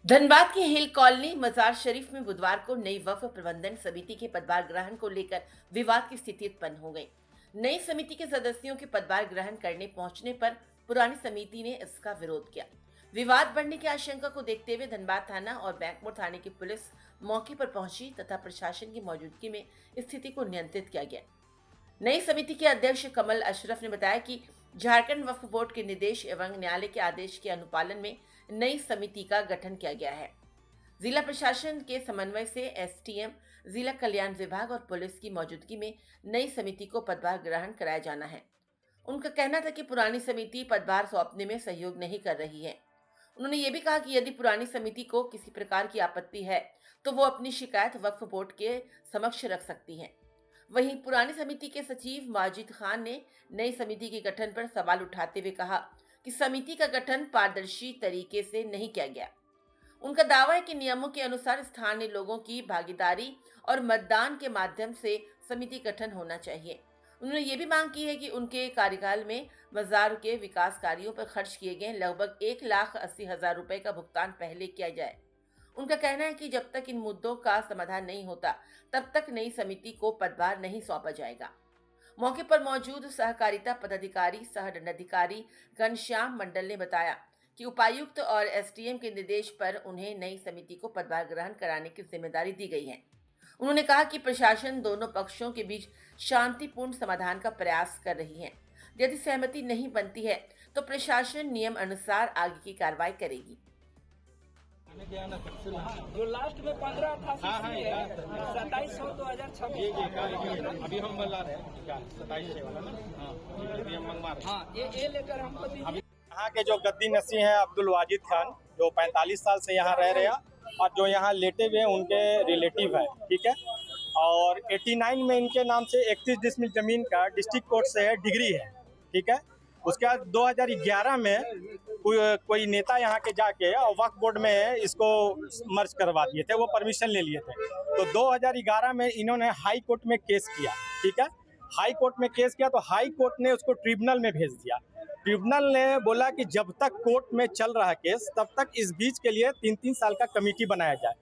धनबाद की हिल कॉलोनी मजार शरीफ में बुधवार को नई वक्फ प्रबंधन समिति के पदभार ग्रहण को लेकर विवाद की स्थिति उत्पन्न हो गई। नई समिति के सदस्यों के पदभार ग्रहण करने पहुंचने पर पुरानी समिति ने इसका विरोध किया। विवाद बढ़ने की आशंका को देखते हुए धनबाद थाना और बैंकमोड़ थाने की पुलिस मौके पर पहुंची तथा प्रशासन की मौजूदगी में स्थिति को नियंत्रित किया गया। नई समिति के अध्यक्ष कमल अशरफ ने बताया कि झारखंड वक्फ बोर्ड के निर्देश एवं न्यायालय के आदेश के अनुपालन में नई समिति का गठन किया गया है। जिला प्रशासन के समन्वय से एसटीएम, जिला कल्याण विभाग और पुलिस की मौजूदगी में नई समिति को पदभार ग्रहण कराया जाना है। उनका कहना था कि पुरानी समिति पदभार सौंपने में सहयोग नहीं कर रही है। उन्होंने ये भी कहा कि यदि पुरानी समिति को किसी प्रकार की आपत्ति है तो वो अपनी शिकायत वक्फ बोर्ड के समक्ष रख सकती है। वहीं पुरानी समिति के सचिव माजिद खान ने नई समिति के गठन पर सवाल उठाते हुए कहा कि समिति का गठन पारदर्शी तरीके से नहीं किया गया। उनका दावा है कि नियमों के अनुसार स्थानीय लोगों की भागीदारी और मतदान के माध्यम से समिति गठन होना चाहिए। उन्होंने ये भी मांग की है कि उनके कार्यकाल में मजार के विकास कार्यों पर खर्च किए गए लगभग 1,80,000 रुपए का भुगतान पहले किया जाए। उनका कहना है कि जब तक इन मुद्दों का समाधान नहीं होता तब तक नई समिति को पदभार नहीं सौंपा जाएगा। मौके पर मौजूद सहकारिता पदाधिकारी सह दंडाधिकारी घनश्याम मंडल ने बताया कि उपायुक्त और एसडीएम के निर्देश पर उन्हें नई समिति को पदभार ग्रहण कराने की जिम्मेदारी दी गई है। उन्होंने कहा कि प्रशासन दोनों पक्षों के बीच शांतिपूर्ण समाधान का प्रयास कर रही है। यदि सहमति नहीं बनती है तो प्रशासन नियम अनुसार आगे की कार्रवाई करेगी। जो लास्ट में 15 था 27/6/2026 अभी हम बता रहे हैं क्या 27 वाला ना। हाँ अभी हम मंगवा रहे हैं। हाँ ये लेकर हमको दीजिए। यहाँ के जो गद्दी नसी हैं अब्दुल वाजिद खान, जो 45 साल से यहाँ रह रहे हैं और जो यहाँ लेटे हुए हैं उनके रिलेटिव है, ठीक है। और 89 में इनके नाम से 31 डिसमिल जमीन का डिस्ट्रिक्ट कोर्ट से है डिग्री है, ठीक है। उसके बाद 2011 में कोई नेता यहाँ के जाके और वक्फ बोर्ड में इसको मर्ज करवा दिए थे, वो परमिशन ले लिए थे। तो 2011 में इन्होंने हाई कोर्ट में केस किया, ठीक है। हाई कोर्ट में केस किया तो हाई कोर्ट ने उसको ट्रिब्यूनल में भेज दिया। ट्रिब्यूनल ने बोला कि जब तक कोर्ट में चल रहा केस तब तक इस बीच के लिए 3-3 साल का कमेटी बनाया जाए।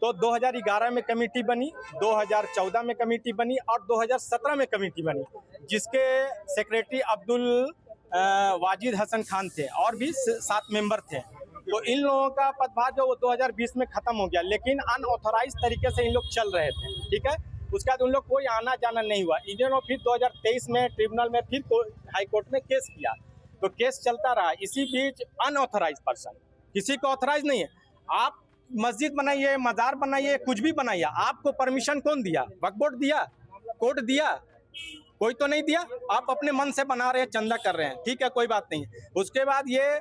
तो 2011 में कमेटी बनी, 2014 में कमेटी बनी और 2017 में कमेटी बनी, जिसके सेक्रेटरी अब्दुल वाजिद हसन खान थे और भी 7 मेंबर थे। तो इन लोगों का पदभार जो 2020 में खत्म हो गया, लेकिन अनऑथोराइज तरीके से इन लोग चल रहे थे, ठीक है। उसके बाद उन लोग कोई आना जाना नहीं हुआ। इन्होंने फिर 2023 में ट्रिब्यूनल में फिर हाई कोर्ट में केस किया, तो केस चलता रहा। इसी बीच अनऑथोराइज पर्सन, किसी को ऑथोराइज नहीं है, आप मस्जिद बनाइए, मजार बनाइए, कुछ भी बनाइए, आपको परमिशन कौन दिया? वक्फ बोर्ड दिया? कोर्ट दिया? कोई तो नहीं दिया। आप अपने मन से बना रहे हैं, चंदा कर रहे हैं, ठीक है, कोई बात नहीं। उसके बाद ये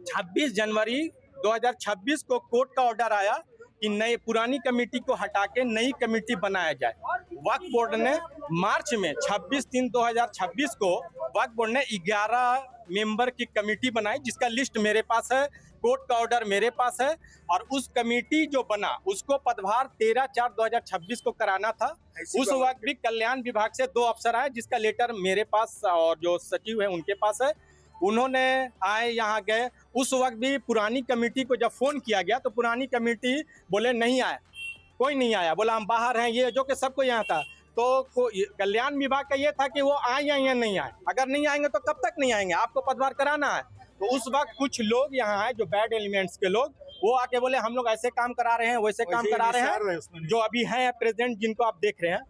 26 जनवरी 2026 को कोर्ट का ऑर्डर आया कि नई पुरानी कमेटी को हटा के नई कमेटी बनाया जाए। वक्फ बोर्ड ने मार्च में 26/3/2026 को वक्फ बोर्ड ने 11 मेंबर की कमेटी बनाई, जिसका लिस्ट मेरे पास है, कोर्ट का ऑर्डर मेरे पास है। और उस कमेटी जो बना उसको पदभार 13/4/2026 को कराना था। उस वक्त भी कल्याण विभाग से 2 अफसर आए, जिसका लेटर मेरे पास और जो सचिव है उनके पास है। उन्होंने आए, यहाँ गए। उस वक्त भी पुरानी कमेटी को जब फोन किया गया तो पुरानी कमेटी बोले नहीं आए, कोई नहीं आया, बोला हम बाहर हैं, ये जो कि सबको यहाँ था। तो कल्याण विभाग का ये था कि वो आए या नहीं आए, अगर नहीं आएंगे तो कब तक नहीं आएंगे, आपको पदभार कराना है। तो उस वक्त कुछ लोग यहाँ आए जो बैड एलिमेंट्स के लोग, वो आके बोले हम लोग ऐसे काम करा रहे हैं, वैसे काम करा रहे हैं, जो अभी हैं प्रेसिडेंट जिनको आप देख रहे हैं।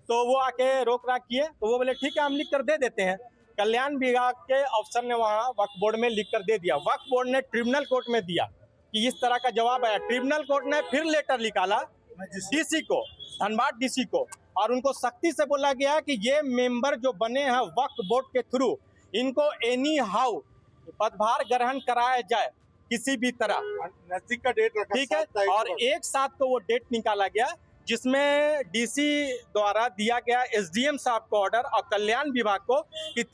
तो वो आके रोक राक किए, तो वो बोले ठीक है हम लिख कर दे देते हैं। कल्याण विभाग के अफसर ने वहाँ वक्फ बोर्ड में लिख कर दे दिया। वक्फ बोर्ड ने ट्रिब्यूनल कोर्ट में दिया कि इस तरह का जवाब आया। ट्रिब्यूनल कोर्ट ने फिर लेटर निकाला डीसी को, धनबाद डीसी को, और उनको सख्ती से बोला गया कि ये मेंबर जो बने हैं वक्फ बोर्ड के थ्रू, इनको एनी हाउ पदभार ग्रहण कराया जाए किसी भी तरह। नजदीक का डेट रखा, ठीक है। और एक साथ को वो डेट निकाला गया, जिसमें डीसी द्वारा दिया गया एसडीएम साहब को ऑर्डर और कल्याण विभाग को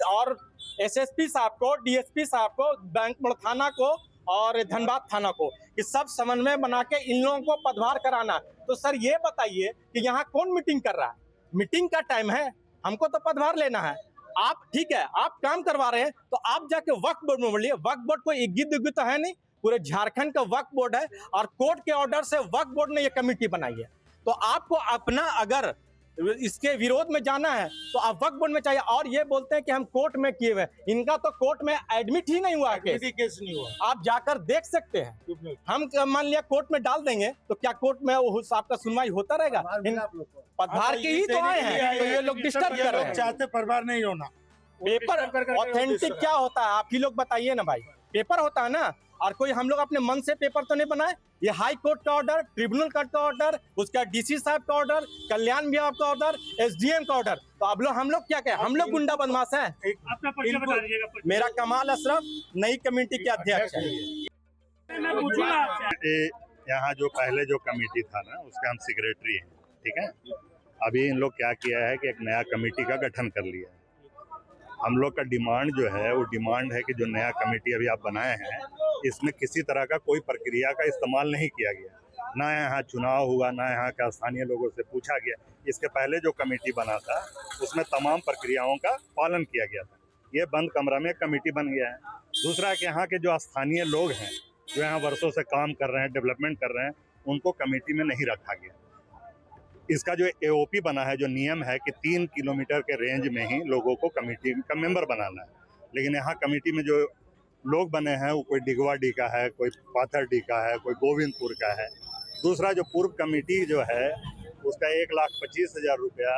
और एसएसपी साहब को, डीएसपी साहब को, बैंकमोड़ थाना को और धनबाद थाना को, कि सब समन्वय बना के इन लोगों को पदभार कराना। तो सर ये बताइए कि यहाँ कौन मीटिंग कर रहा है? मीटिंग का टाइम है, हमको तो पदभार लेना है। आप ठीक है, आप काम करवा रहे हैं तो आप जाके वक्फ बोर्ड में बोलिए। वक्फ बोर्ड कोई गिद्ध तो है नहीं पूरे झारखंड का वक्फ बोर्ड है और कोर्ट के ऑर्डर से वक्फ बोर्ड ने ये कमेटी बनाई है। तो आपको अपना अगर इसके विरोध में जाना है तो आप वक्फ बोर्ड में चाहिए। और ये बोलते हैं कि हम कोर्ट में किए हुए, इनका तो कोर्ट में एडमिट ही नहीं हुआ, केस नहीं हुआ। आप जाकर देख सकते हैं। हम मान लिया कोर्ट में डाल देंगे तो क्या कोर्ट में वो आपका सुनवाई होता रहेगा? पदभार के ही तो आए हैं, तो ये लोग डिस्टर्ब कर रहे हैं। चाहते पदभार नहीं होना। पेपर ऑथेंटिक क्या होता है आप ही लोग बताइए ना भाई। पेपर होता है ना, और कोई हम लोग अपने मन से पेपर तो नहीं बनाए। ये हाई कोर्ट का ऑर्डर, ट्रिब्यूनल कोर्ट का ऑर्डर, उसका डीसी साहब का ऑर्डर, कल्याण विभाग का ऑर्डर, एसडीएम का ऑर्डर। तो अब लोग हम लोग क्या कहें? हम लोग गुंडा बदमाश हैं। अपना परिचय बता दीजिएगा। मेरा कमाल अशरफ, नई कमेटी के अध्यक्ष है। मैं पूछूंगा आपसे, यहाँ जो पहले जो कमेटी था ना, उसके हम सेक्रेटरी हैं, ठीक है। अभी इन लोग क्या किया है कि एक नया कमेटी का गठन कर लिया है। हम लोग का डिमांड जो है वो डिमांड है कि जो नया कमेटी अभी आप बनाए हैं, इसमें किसी तरह का कोई प्रक्रिया का इस्तेमाल नहीं किया गया। ना यहाँ चुनाव हुआ, ना यहाँ का स्थानीय लोगों से पूछा गया। इसके पहले जो कमेटी बना था उसमें तमाम प्रक्रियाओं का पालन किया गया था। ये बंद कमरा में कमेटी बन गया है। दूसरा कि यहाँ के जो स्थानीय लोग हैं, जो यहाँ वर्षों से काम कर रहे हैं, डेवलपमेंट कर रहे हैं, उनको कमेटी में नहीं रखा गया। इसका जो एओपी बना है, जो नियम है कि 3 किलोमीटर के रेंज में ही लोगों को कमेटी का मेंबर बनाना है। लेकिन यहाँ कमेटी में जो लोग बने हैं वो कोई डिगवाडी का है, कोई पाथरडी का है, कोई गोविंदपुर का है। दूसरा जो पूर्व कमेटी जो है उसका 1,25,000 रुपया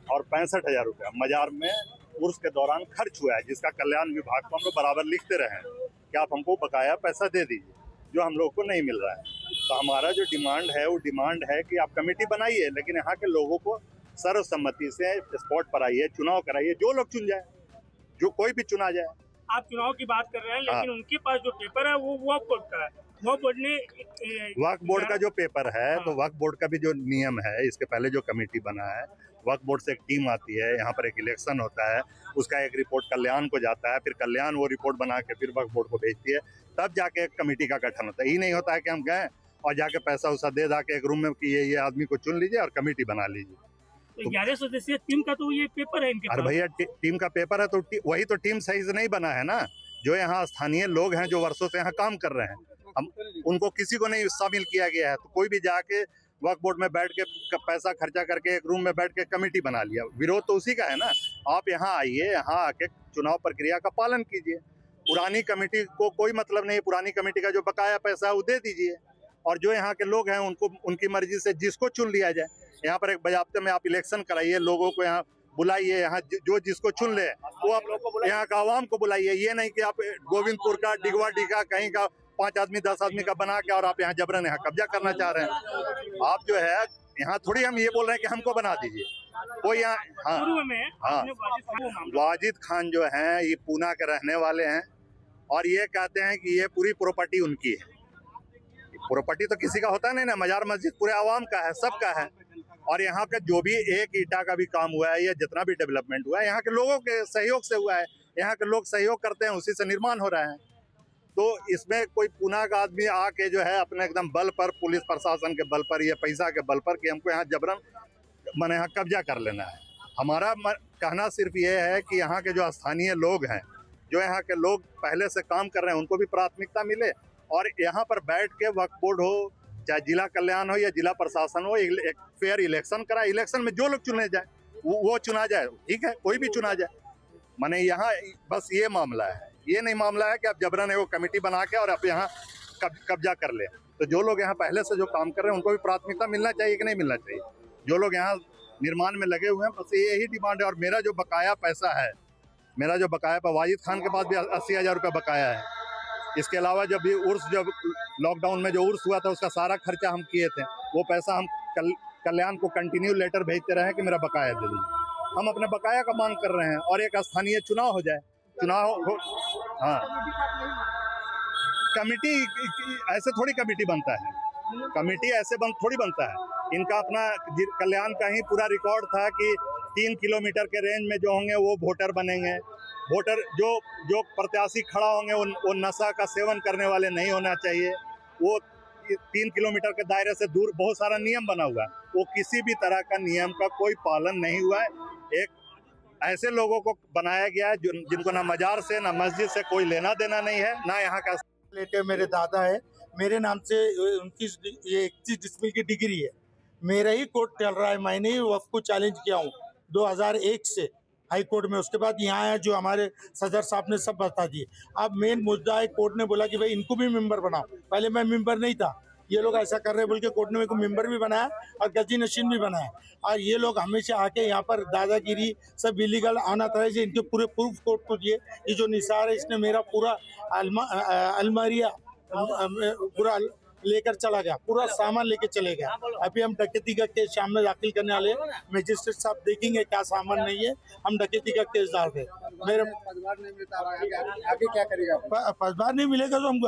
और 65,000 रुपया मजार में उर्स के दौरान खर्च हुआ है, जिसका कल्याण विभाग को हम लोग बराबर लिखते रहे कि आप हमको बकाया पैसा दे दीजिए, जो हम लोग को नहीं मिल रहा है। तो हमारा जो डिमांड है वो डिमांड है कि आप कमेटी बनाइए, लेकिन यहाँ के लोगों को सर्वसम्मति से स्पॉट पर आइए, चुनाव कराइए, जो लोग चुन जाए, जो कोई भी चुना जाए। आप चुनाव की बात कर रहे हैं, लेकिन उनके पास जो पेपर है वो वक्फ बोर्ड का है। वक्फ बोर्ड ने वक्फ बोर्ड का जो पेपर है, तो वक्फ बोर्ड का भी जो नियम है, इसके पहले जो कमेटी बना है, वक्फ बोर्ड से एक टीम आती है, यहाँ पर एक इलेक्शन होता है, उसका एक रिपोर्ट कल्याण को जाता है, फिर कल्याण वो रिपोर्ट बना के फिर वक्फ बोर्ड को भेजती है, तब जाके एक कमेटी का गठन होता है। ये नहीं होता है कि हम गए और जाके पैसा उसा दे के एक रूम में कि ये आदमी को चुन लीजिए और कमेटी बना लीजिए। 11 सदस्यीय टीम का तो ये पेपर है इनके पास। अरे भैया, टीम का पेपर है तो वही तो टीम सही से नहीं बना है ना। जो यहाँ स्थानीय लोग हैं, जो वर्षों से यहाँ काम कर रहे हैं, हम उनको किसी को नहीं शामिल किया गया है। तो कोई भी जाके वक्फ बोर्ड में बैठ के पैसा खर्चा करके एक रूम में बैठ के कमेटी बना लिया। विरोध तो उसी का है ना। आप यहाँ आइए, यहाँ आके चुनाव प्रक्रिया का पालन कीजिए। पुरानी कमेटी को कोई मतलब नहीं, पुरानी कमेटी का जो बकाया पैसा है वो दे दीजिए, और जो यहाँ के लोग हैं उनको उनकी मर्जी से जिसको चुन लिया जाए। यहाँ पर एक बजाबते में आप इलेक्शन कराइए, लोगों को यहाँ बुलाइए, यहाँ जो जिसको चुन ले वो आप यहाँ का आवाम को बुलाइए। ये नहीं कि आप गोविंदपुर का, डिगवाडी का, कहीं का 5 आदमी 10 आदमी का बना के और आप यहाँ जबरन यहाँ कब्जा करना चाह रहे हैं। आप जो है यहाँ थोड़ी हम ये बोल रहे हैं कि हमको बना दीजिए कोई यहाँ। हाँ, वाजिद खान जो है ये पूना के रहने वाले हैं और ये कहते हैं कि ये पूरी प्रॉपर्टी उनकी है। प्रॉपर्टी तो किसी का होता नहीं ना, मजार मस्जिद पूरे आवाम का है, सबका है। और यहाँ का जो भी एक ईंटा का भी काम हुआ है या जितना भी डेवलपमेंट हुआ है, यहाँ के लोगों के सहयोग से हुआ है। यहाँ के लोग सहयोग करते हैं, उसी से निर्माण हो रहा है। तो इसमें कोई पुना का आदमी आके जो है अपने एकदम बल पर, पुलिस प्रशासन के बल पर या पैसा के बल पर कि हमको यहाँ जबरन मैंने यहाँ कब्जा कर लेना है। हमारा कहना सिर्फ ये है कि यहाँ के जो स्थानीय लोग हैं, जो यहाँ के लोग पहले से काम कर रहे हैं, उनको भी प्राथमिकता मिले और यहाँ पर बैठ के वक्फ बोर्ड हो, चाहे जिला कल्याण हो या जिला प्रशासन हो, एक फेयर इलेक्शन कराए। इलेक्शन में जो लोग चुने जाए वो चुना जाए, ठीक है, कोई भी चुना जाए। माने यहाँ बस ये मामला है, ये नहीं मामला है कि आप जबरन एगो कमेटी बना के और आप यहाँ कब्जा कर ले। तो जो लोग यहाँ पहले से जो काम कर रहे हैं उनको भी प्राथमिकता मिलना चाहिए कि नहीं मिलना चाहिए। जो लोग यहाँ निर्माण में लगे हुए हैं, बस यही डिमांड है। और मेरा जो बकाया पैसा है, मेरा जो बकाया वाजिद खान के पास भी 80,000 रुपये बकाया है। इसके अलावा जब भी उर्स, जब लॉकडाउन में जो उर्स हुआ था उसका सारा खर्चा हम किए थे, वो पैसा हम कल्याण को कंटिन्यू लेटर भेजते रहे कि मेरा बकाया दे दीजिए। हम अपने बकाया का मांग कर रहे हैं और एक स्थानीय चुनाव हो जाए, चुनाव हो। हाँ, कमेटी ऐसे थोड़ी कमेटी बनता है, कमेटी ऐसे थोड़ी बनता है। इनका अपना कल्याण का ही पूरा रिकॉर्ड था कि 3 किलोमीटर के रेंज में जो होंगे वो वोटर बनेंगे। वोटर जो प्रत्याशी खड़ा होंगे वो नशा का सेवन करने वाले नहीं होना चाहिए। वो 3 किलोमीटर के दायरे से दूर बहुत सारा नियम बना हुआ है, वो किसी भी तरह का नियम का कोई पालन नहीं हुआ है। एक ऐसे लोगों को बनाया गया है जिनको ना मजार से ना मस्जिद से कोई लेना देना नहीं है, ना यहाँ का लेटे मेरे दादा है, मेरे नाम से 21 डिसमिल की डिग्री है, मेरा ही कोर्ट चल रहा है। मैंने ही वक्फ को चैलेंज किया हूँ 2001 से हाई कोर्ट में। उसके बाद यहाँ आया, जो हमारे सदर साहब ने सब बता दिए। अब मेन मुद्दा है, कोर्ट ने बोला कि भाई इनको भी मेंबर बनाओ। पहले मैं मेंबर नहीं था, ये लोग ऐसा कर रहे हैं बोल के कोर्ट ने मेरे को मेंबर भी बनाया और गजी नशीन भी बनाया। और ये लोग हमेशा आके यहाँ पर दादागिरी सब इलीगल आना था। इनके पूरे प्रूफ कोर्ट को दिए। ये जो निसार है, इसने मेरा पूरा अलमारिया पूरा लेकर चला गया, पूरा सामान लेके चले गया। अभी हम डकैती का केस शाम में दाखिल करने वाले हैं। मजिस्ट्रेट साहब देखेंगे क्या सामान नहीं है, हम डकैती का केस डाल दें। मेरे आगे क्या करेगा? पदभार नहीं मिलेगा तो हम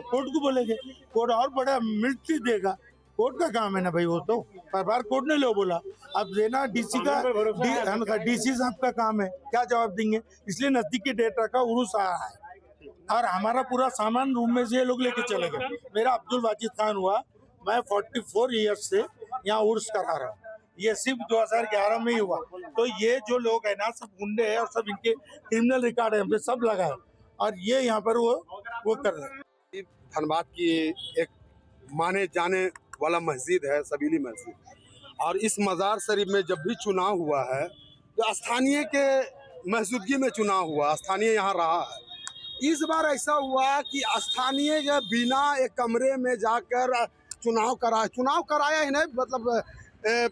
कोर्ट को बोलेंगे, कोर्ट और बड़ा मिर्ची देगा। कोर्ट का काम है ना भाई, वो तो पदभार कोर्ट ने लो बोला। अब देना डीसी का, डीसी साहब का काम है, क्या जवाब देंगे। इसलिए नजदीकी डेटा का उर्स आया है और हमारा पूरा सामान रूम में से लोग लेके चले गए। मेरा अब्दुल वाजिद खान हुआ, मैं 44 ईयर्स से यहाँ उर्स करा रहा हूँ। ये सिर्फ 2011 में ही हुआ। तो ये जो लोग है ना, सब गुंडे हैं और सब इनके क्रिमिनल रिकॉर्ड है, हमसे सब लगा है और ये यहाँ पर वो कर रहे हैं। धनबाद की एक माने जाने वाला मस्जिद है, सबीली मस्जिद, और इस मज़ार शरीफ में जब भी चुनाव हुआ है तो स्थानीय के मौजूदगी में चुनाव हुआ, स्थानीय यहाँ रहा है। इस बार ऐसा हुआ कि स्थानीय के बिना एक कमरे में जाकर चुनाव कराया ही नहीं, मतलब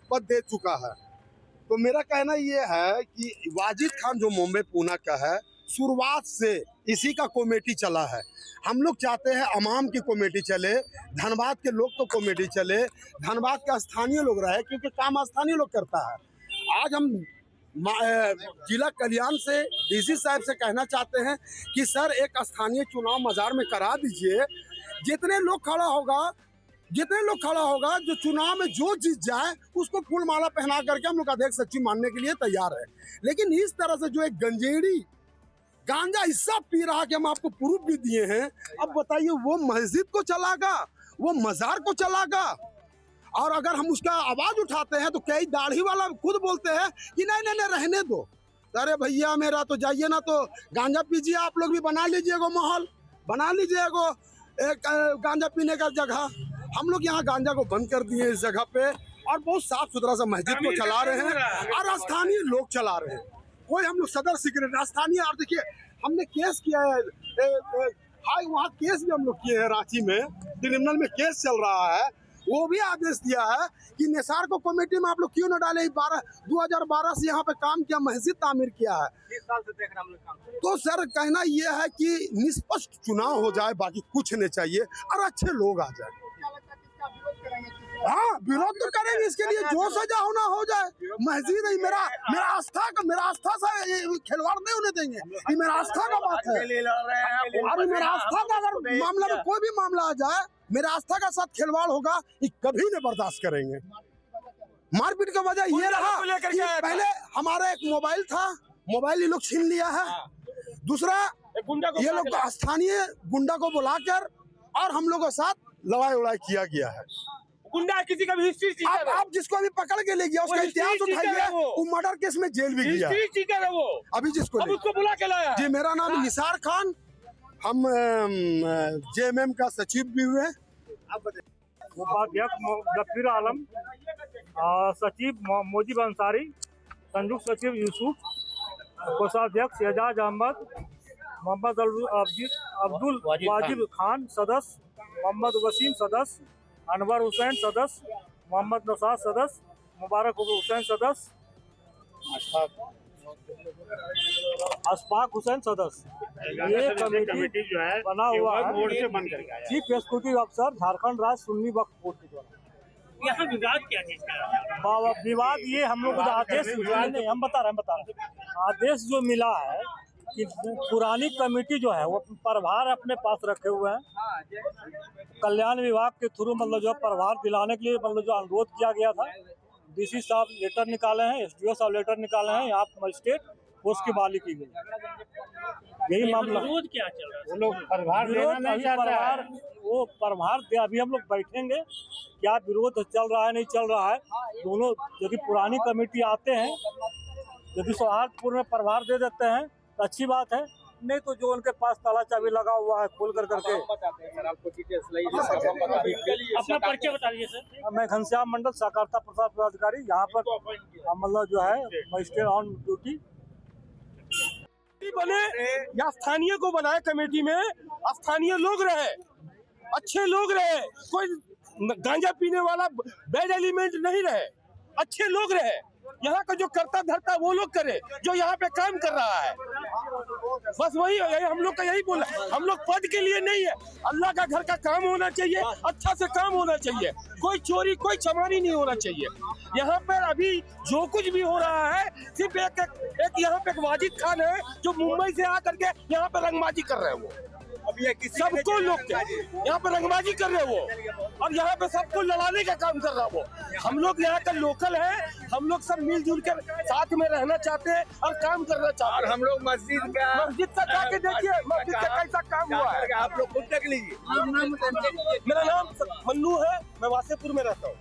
पद दे चुका है। तो मेरा कहना ये है कि वाजिद खान जो मुंबई पूना का है, शुरुआत से इसी का कमेटी चला है। हम लोग चाहते हैं अमाम की कमेटी चले, धनबाद के लोग तो कमेटी चले, धनबाद का स्थानीय लोग रहे, क्योंकि काम स्थानीय लोग करता है। आज हम जिला कल्याण से डीसी साहब से कहना चाहते हैं कि सर एक स्थानीय चुनाव मजार में करा दीजिए। जितने लोग खड़ा होगा जो चुनाव में जो जीत जाए उसको फूल माला पहना करके हम लोग अध्यक्ष सचिव मानने के लिए तैयार है। लेकिन इस तरह से जो एक गंजेड़ी गांजा हिस्सा पी रहा कि हम आपको प्रूफ भी दिए हैं, अब बताइए वो मस्जिद को चलागा, वो मजार को चलागा। और अगर हम उसका आवाज उठाते हैं तो कई दाढ़ी वाला खुद बोलते हैं कि नहीं रहने दो। अरे भैया मेरा तो जाइए ना, तो गांजा पीजिए, आप लोग भी बना लीजिएगा माहौल, बना लीजिएगा एक गांजा पीने का जगह। हम लोग यहाँ गांजा को बंद कर दिए इस जगह पे और बहुत साफ सुथरा सा मस्जिद को चला रहे हैं और स्थानीय लोग चला रहे हैं। कोई हम लोग सदर सेक्रेटरी स्थानीय, और देखिए हमने केस किया है, हाई वहाँ केस भी हम लोग किए हैं, रांची में क्रिमिनल में केस चल रहा है। वो भी आदेश दिया है कि निसार को कमेटी में आप लोग क्यों न डाले। 2012 से यहाँ पे काम किया, मस्जिद तामीर किया है, 20 साल से देख रहे हम लोग काम। तो सर कहना ये है कि निष्पक्ष चुनाव हो जाए, बाकी कुछ नहीं चाहिए और अच्छे लोग आ जाए। हाँ, विरोध तो करेंगे, इसके लिए जो सजा होना हो जाए। मस्जिद है, मेरा आस्था से खिलवाड़ नहीं होने देंगे, ये मेरा आस्था का बात है। अरे मेरा आस्था का अगर मामला में कोई भी मामला आ जाए, मेरा आस्था का साथ खिलवाड़ होगा, ये कभी नहीं बर्दाश्त करेंगे। मारपीट का वजह ये रहा कि पहले हमारा एक मोबाइल था, मोबाइल ये लोग छीन लिया है। दूसरा, ये लोग स्थानीय गुंडा को बुलाकर और हम लोगों के साथ लड़ाई उड़ाई किया गया है। गुंडा किसी का भी हिस्ट्री आप जिसको अभी पकड़ के ले गया उसका इतिहास उठाइए, वो मर्डर केस में जेल भी गया है वो। अभी जिसको उसको बुला के लाया। जी, मेरा नाम निसार खान, हम जेएमएम का सचिव भी हुए। उपाध्यक्ष गफीर आलम, सचिव मोजिब अंसारी, संयुक्त सचिव यूसुफ, कोषाध्यक्ष एजाज अहमद, मोहम्मद अब्दुल वाजिद खान सदस्य, मोहम्मद वसीम सदस्य, अनवर हुसैन सदस्य, मोहम्मद नसार सदस्य, मुबारक हुसैन सदस्य, अशफाक हुसैन सदस्य। ये कमेटी जो है बना हुआ है चीफ एग्जीक्यूटिव अफसर झारखंड राज्य सुन्नी वक्फ बोर्ड के द्वारा। यहाँ विवाद क्या चीज का? विवाद ये हम लोग को आदेश हम बता रहे हैं, आदेश जो मिला है कि पुरानी कमेटी जो है वो प्रभार अपने पास रखे हुए हैं। कल्याण विभाग के थ्रू मतलब जो प्रभार दिलाने के लिए मतलब जो अनुरोध किया गया था, डीसी साहब लेटर निकाले हैं, एसडीओ साहब लेटर निकाले हैं, यहाँ मजिस्ट्रेट उसकी मालिक की गई। यही मामला विरोध क्या चल रहा है? वो लोग प्रभार देना नहीं चाहते हैं। वो प्रभार दे, अभी हम लोग बैठेंगे, क्या विरोध चल रहा है नहीं चल रहा है। दोनों यदि पुरानी कमेटी आते हैं, यदि सौहार्दपूर्ण प्रभार दे देते हैं तो अच्छी बात है, नहीं तो जो उनके पास ताला चाबी लगा हुआ है खोल कर करके। अपना परिचय बता दीजिए सर। मैं घनश्याम मंडल सहकारिता प्रसार पदाधिकारी, यहाँ पर मतलब जो है मजिस्ट्रेट ऑन ड्यूटी। बने या स्थानीय को बनाए कमेटी में, स्थानीय लोग रहे, अच्छे लोग रहे, कोई गांजा पीने वाला बैड एलिमेंट नहीं रहे, अच्छे लोग रहे। यहाँ का जो करता धरता वो लोग करे जो यहाँ पे काम कर रहा है। बस वही हम लोग का यही बोला, हम लोग पद के लिए नहीं है, अल्लाह का घर का काम होना चाहिए, अच्छा से काम होना चाहिए, कोई चोरी कोई चमारी नहीं होना चाहिए। यहाँ पर अभी जो कुछ भी हो रहा है सिर्फ एक यहाँ पे एक वाजिद खान है जो मुंबई से आकर के यहाँ पे रंगबाजी कर रहे हैं। वो अभी सबको लोग यहाँ पे रंगबाजी कर रहे हैं वो, और यहाँ पे सबको लड़ाने का काम कर रहा है वो। हम लोग यहाँ का लोकल है, हम लोग सब मिलजुल कर साथ में रहना चाहते हैं और काम करना चाहते हैं। और हम लोग मस्जिद का जाके देखिए मस्जिद का कैसा काम हुआ है, आप लोग खुद देख लीजिए। मेरा नाम मन्नू है, मैं वासेपुर में रहता हूँ।